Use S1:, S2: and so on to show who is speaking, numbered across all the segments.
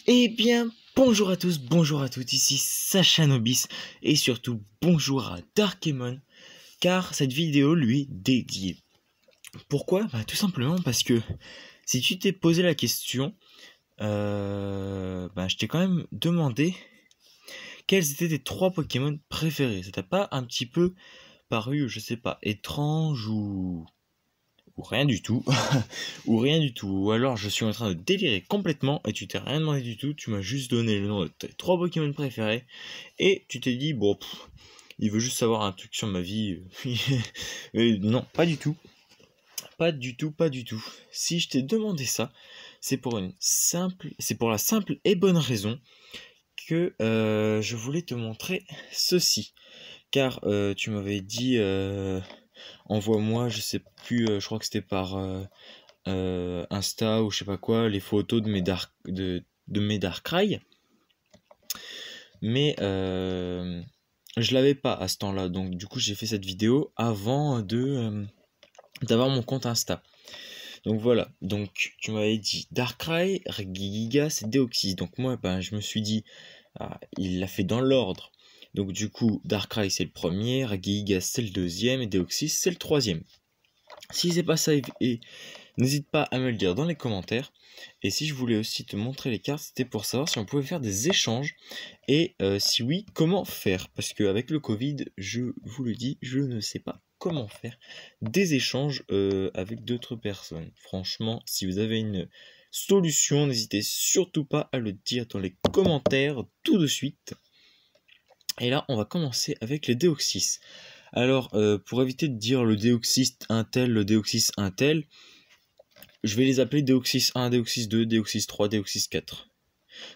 S1: Eh bien, bonjour à tous, bonjour à toutes, ici Sacha Nobis, et surtout bonjour à Darkemon, car cette vidéo lui est dédiée. Pourquoi ? Tout simplement parce que si tu t'es posé la question, je t'ai quand même demandé quels étaient tes 3 Pokémon préférés. Ça t'a pas un petit peu paru, je sais pas, étrange ou rien du tout, ou rien du tout, ou alors je suis en train de délirer complètement et tu t'es rien demandé du tout, tu m'as juste donné le nom de tes 3 Pokémon préférés et tu t'es dit bon, il veut juste savoir un truc sur ma vie. Non, pas du tout, pas du tout, pas du tout. Si je t'ai demandé ça, c'est pour la simple et bonne raison que je voulais te montrer ceci, car tu m'avais dit envoie-moi, je sais plus, je crois que c'était par Insta ou je sais pas quoi, les photos de mes Darkrai. Mais je l'avais pas à ce temps-là, donc du coup j'ai fait cette vidéo avant d'avoir mon compte Insta. Donc voilà, donc tu m'avais dit Darkrai, Regigigas et Deoxys. Donc moi je me suis dit, il l'a fait dans l'ordre. Donc du coup Darkrai c'est le premier, Regigigas c'est le deuxième et Deoxys c'est le troisième. Si c'est pas ça, et n'hésite pas à me le dire dans les commentaires. Et si je voulais aussi te montrer les cartes, c'était pour savoir si on pouvait faire des échanges. Et si oui, comment faire ? Parce qu'avec le Covid, je vous le dis, je ne sais pas comment faire des échanges avec d'autres personnes. Franchement, si vous avez une solution, n'hésitez surtout pas à le dire dans les commentaires tout de suite. Et là, on va commencer avec les Deoxys. Alors, pour éviter de dire le Deoxys un tel, le Deoxys un tel, je vais les appeler Deoxys 1, Deoxys 2, Deoxys 3, Deoxys 4.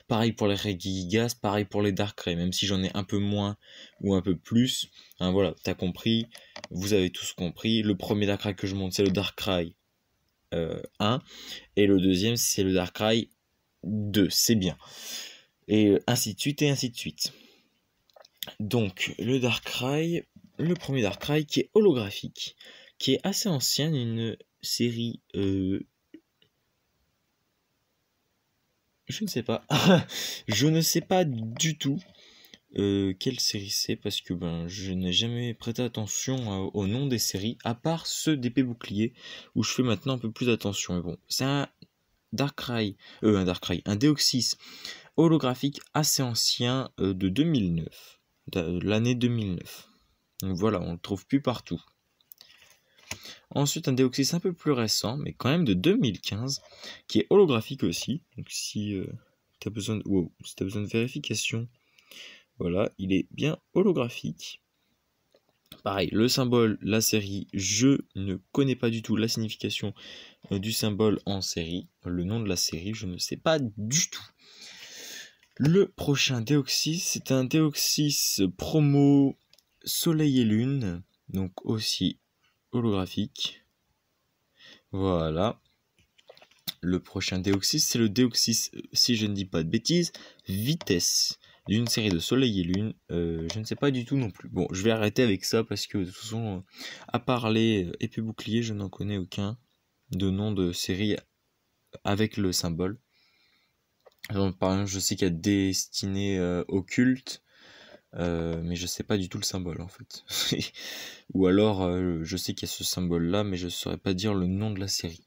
S1: Pareil pour les Regigigas, pareil pour les Darkrai, même si j'en ai un peu moins ou un peu plus. Hein, voilà, t'as compris, vous avez tous compris. Le premier Darkrai que je montre, c'est le Darkrai 1, et le deuxième, c'est le Darkrai 2, c'est bien. Et ainsi de suite, et ainsi de suite. Donc, le premier Darkrai qui est holographique, qui est assez ancienne, une série... je ne sais pas. Je ne sais pas du tout quelle série c'est, parce que je n'ai jamais prêté attention au nom des séries, à part ceux d'épée bouclier, où je fais maintenant un peu plus attention. Mais bon, c'est un un Deoxys holographique assez ancien de 2009, de l'année 2009. Donc voilà, on le trouve plus partout. Ensuite, un Deoxys un peu plus récent, mais quand même de 2015, qui est holographique aussi. Donc si tu as besoin de vérification, voilà, il est bien holographique. Pareil, le symbole, la série, je ne connais pas du tout la signification du symbole en série. Le nom de la série, je ne sais pas du tout. Le prochain Deoxys, c'est un Deoxys promo Soleil et Lune, donc aussi holographique. Voilà. Le prochain Deoxys, c'est le Deoxys, si je ne dis pas de bêtises, Vitesse, d'une série de Soleil et Lune. Je ne sais pas du tout non plus. Bon, je vais arrêter avec ça parce que de toute façon, à part les épées boucliers, je n'en connais aucun de nom de série avec le symbole. Alors, par exemple, je sais qu'il y a Destinée Occulte, mais je sais pas du tout le symbole en fait. Ou alors, je sais qu'il y a ce symbole-là, mais je ne saurais pas dire le nom de la série.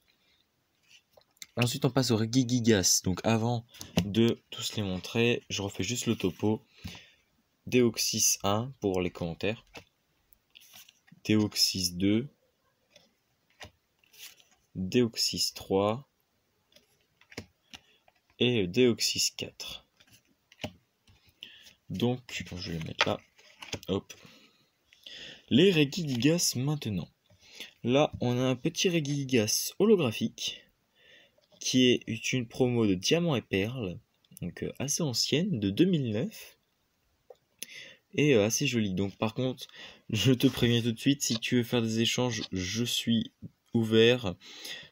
S1: Ensuite, on passe au Regigigas. Donc, avant de tous les montrer, je refais juste le topo. Deoxys 1 pour les commentaires. Deoxys 2. Deoxys 3. Et Deoxys 4. Donc, je vais le mettre là. Hop. Les Regigigas maintenant. Là, on a un petit Regigigas holographique qui est une promo de Diamant et Perle, donc assez ancienne, de 2009, et assez jolie. Donc par contre, je te préviens tout de suite, si tu veux faire des échanges, je suis ouvert,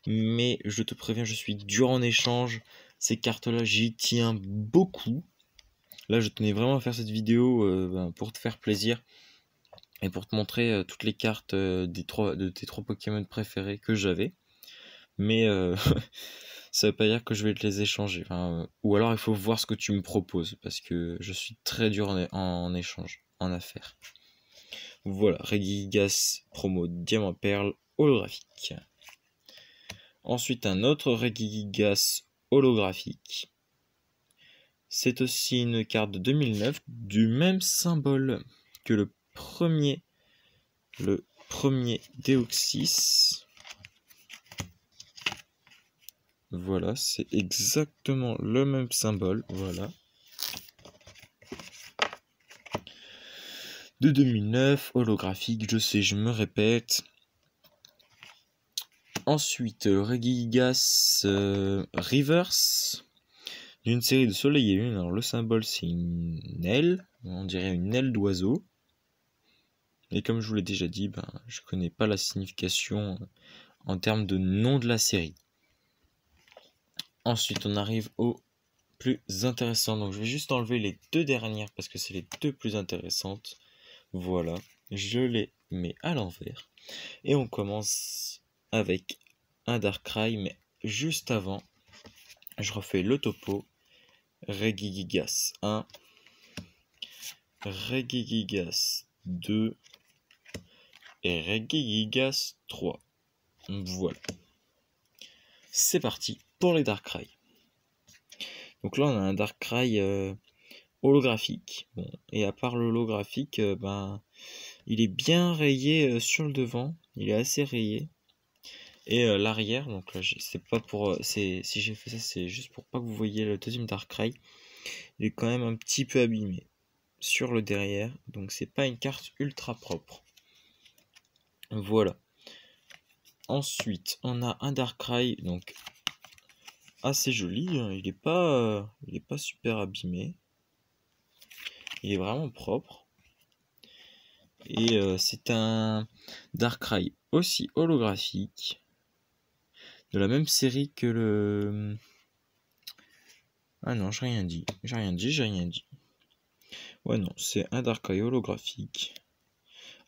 S1: mais je te préviens, je suis dur en échange. Ces cartes-là, j'y tiens beaucoup. Là, je tenais vraiment à faire cette vidéo pour te faire plaisir et pour te montrer toutes les cartes de tes 3 Pokémon préférés que j'avais. Mais ça veut pas dire que je vais te les échanger. Enfin, ou alors il faut voir ce que tu me proposes, parce que je suis très dur en échange, en affaires. Voilà, Regigigas promo Diamant Perle holographique. Ensuite, un autre Regigigas holographique. C'est aussi une carte de 2009 du même symbole que le premier Deoxys. Voilà, c'est exactement le même symbole. Voilà. De 2009, holographique, je sais, je me répète. Ensuite, Regigigas Reverse, d'une série de Soleil et Lune. Alors le symbole c'est une aile, on dirait une aile d'oiseau. Et comme je vous l'ai déjà dit, je connais pas la signification en termes de nom de la série. Ensuite, on arrive au plus intéressant. Donc je vais juste enlever les deux dernières parce que c'est les deux plus intéressantes. Voilà, je les mets à l'envers. Et on commence avec un Darkrai, mais juste avant, je refais le topo. Regigigas 1, Regigigas 2 et Regigigas 3. Voilà. C'est parti pour les Darkrai. Donc là, on a un Darkrai holographique. Bon, et à part l'holographique, il est bien rayé sur le devant. Il est assez rayé. Et l'arrière, donc là, c'est pas pour. Si j'ai fait ça, c'est juste pour pas que vous voyez le deuxième Darkrai. Il est quand même un petit peu abîmé sur le derrière. Donc c'est pas une carte ultra propre. Voilà. Ensuite, on a un Darkrai, donc assez joli. Il est pas super abîmé. Il est vraiment propre. Et c'est un Darkrai aussi holographique, de la même série que le... Ah non, j'ai rien dit. Ouais, non, c'est un Darkrai holographique,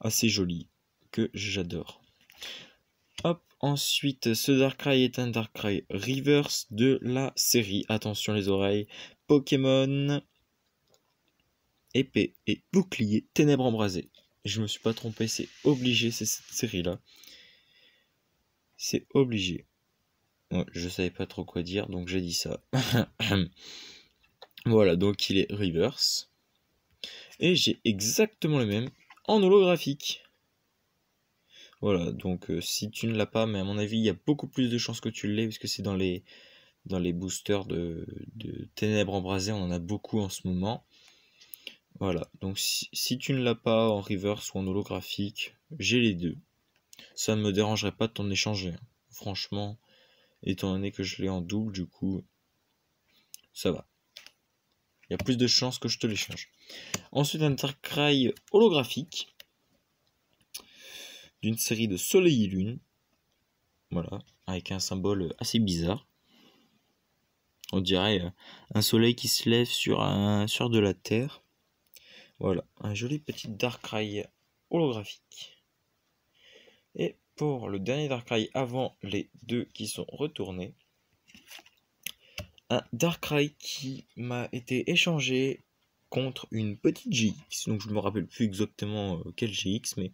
S1: assez joli, que j'adore. Hop, ensuite, ce Darkrai est un Darkrai Reverse de la série, attention les oreilles, Pokémon Épée et Bouclier Ténèbres Embrasées. Je me suis pas trompé, c'est obligé, c'est cette série-là. C'est obligé. Ouais, je savais pas trop quoi dire, donc j'ai dit ça. Voilà, donc il est reverse. Et j'ai exactement le même en holographique. Voilà, donc si tu ne l'as pas, mais à mon avis, il y a beaucoup plus de chances que tu l'aies, parce que c'est dans les boosters de Ténèbres Embrasées, on en a beaucoup en ce moment. Voilà, donc si tu ne l'as pas en reverse ou en holographique, j'ai les deux. Ça ne me dérangerait pas de t'en échanger. Franchement, étant donné que je l'ai en double, du coup, ça va. Il y a plus de chances que je te l'échange. Ensuite, un Darkrai holographique d'une série de Soleil et Lune. Voilà, avec un symbole assez bizarre. On dirait un soleil qui se lève sur de la terre. Voilà, un joli petit Darkrai holographique. Et pour le dernier Darkrai avant les deux qui sont retournés, un Darkrai qui m'a été échangé contre une petite GX. Donc je ne me rappelle plus exactement quelle GX, mais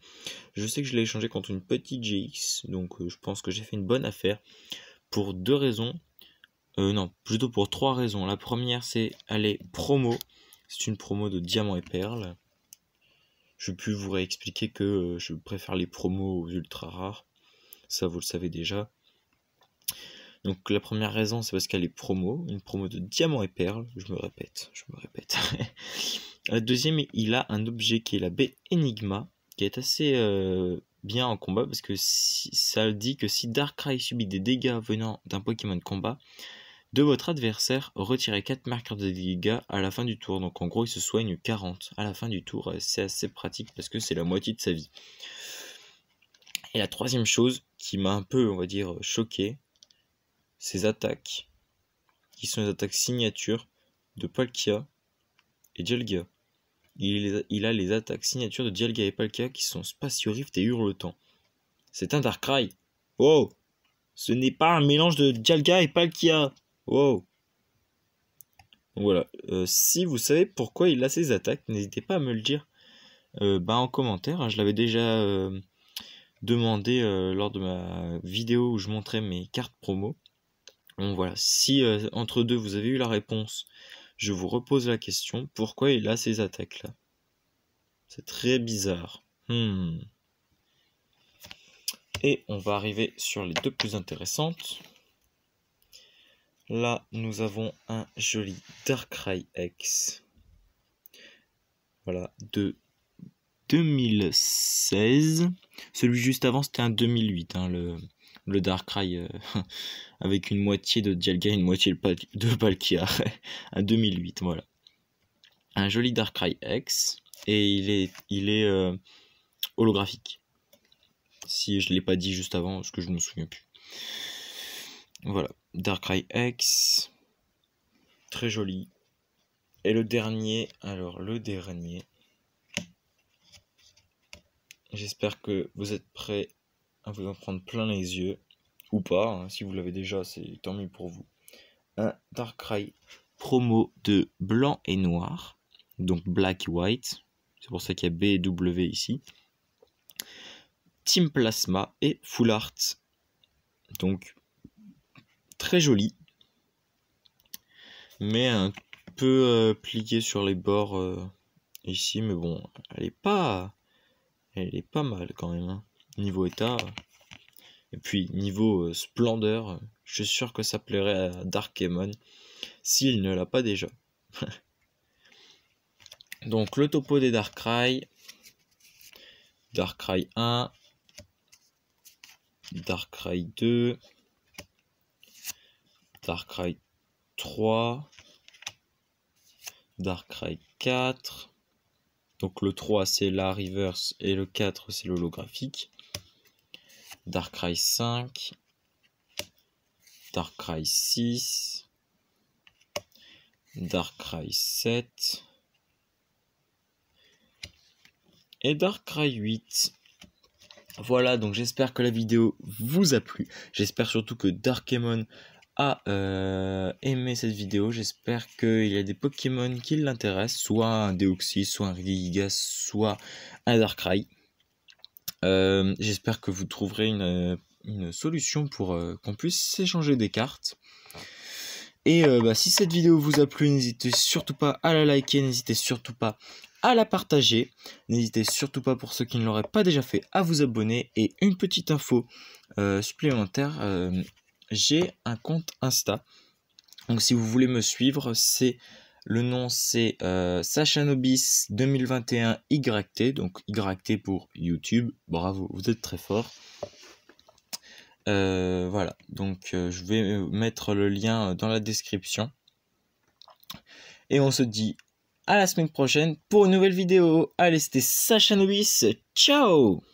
S1: je sais que je l'ai échangé contre une petite GX. Donc je pense que j'ai fait une bonne affaire pour deux raisons. Non, plutôt pour trois raisons. La première, c'est elle est promo. C'est une promo de Diamant et Perle. Je vais plus vous réexpliquer que je préfère les promos aux ultra rares. Ça, vous le savez déjà. Donc la première raison, c'est parce qu'elle est promo. Une promo de Diamant et Perle. Je me répète. La deuxième, il a un objet qui est la baie Enigma, qui est assez bien en combat, parce que ça dit que si Darkrai subit des dégâts venant d'un Pokémon de combat, de votre adversaire, retirez 4 marqueurs de dégâts à la fin du tour. Donc en gros, il se soigne 40 à la fin du tour. C'est assez pratique parce que c'est la moitié de sa vie. Et la troisième chose qui m'a un peu, on va dire, choqué, ses attaques, qui sont les attaques signatures de Palkia et Dialga. Il a les attaques signatures de Dialga et Palkia qui sont Spatio Rift et Hurletemps. C'est un Darkrai. Oh, Ce n'est pas un mélange de Dialga et Palkia. Wow. Donc voilà. Si vous savez pourquoi il a ces attaques, n'hésitez pas à me le dire en commentaire. Hein. Je l'avais déjà demandé lors de ma vidéo où je montrais mes cartes promo. Donc voilà. Si entre deux vous avez eu la réponse, je vous repose la question. Pourquoi il a ces attaques là? C'est très bizarre. Et on va arriver sur les deux plus intéressantes. Là, nous avons un joli Darkrai X. Voilà, de 2016. Celui juste avant, c'était un 2008, hein, le Darkrai avec une moitié de Dialga et une moitié de Palkia. Un 2008, voilà. Un joli Darkrai X. Et il est holographique. Si je ne l'ai pas dit juste avant, parce que je ne me souviens plus. Voilà, Darkrai X. Très joli. Et le dernier, j'espère que vous êtes prêts à vous en prendre plein les yeux. Ou pas, hein, si vous l'avez déjà, c'est tant mieux pour vous. Un Darkrai promo de blanc et noir. Donc black et white. C'est pour ça qu'il y a B et W ici. Team Plasma et Full Art. Donc très joli. Mais un peu pliée sur les bords ici. Mais bon, elle est pas mal quand même. Hein. Niveau état. Et puis niveau splendeur, je suis sûr que ça plairait à Darkemon s'il ne l'a pas déjà. Donc le topo des Darkrai. Darkrai 1. Darkrai 2. Darkrai 3. Darkrai 4. Donc le 3 c'est la reverse et le 4 c'est l'holographique. Darkrai 5. Darkrai 6. Darkrai 7. Et Darkrai 8. Voilà, donc j'espère que la vidéo vous a plu. J'espère surtout que Darkemon a aimé cette vidéo. J'espère qu'il y a des Pokémon qui l'intéressent, soit un Deoxys, soit un Gigas, soit un Darkrai. J'espère que vous trouverez une solution pour qu'on puisse s'échanger des cartes. Et si cette vidéo vous a plu, n'hésitez surtout pas à la liker, n'hésitez surtout pas à la partager. N'hésitez surtout pas, pour ceux qui ne l'auraient pas déjà fait, à vous abonner. Et une petite info supplémentaire, j'ai un compte Insta. Donc si vous voulez me suivre, le nom c'est Sachanobis 2021 YT. Donc YT pour YouTube. Bravo, vous êtes très fort. Voilà, donc je vais mettre le lien dans la description. Et on se dit à la semaine prochaine pour une nouvelle vidéo. Allez, c'était Sachanobis. Ciao!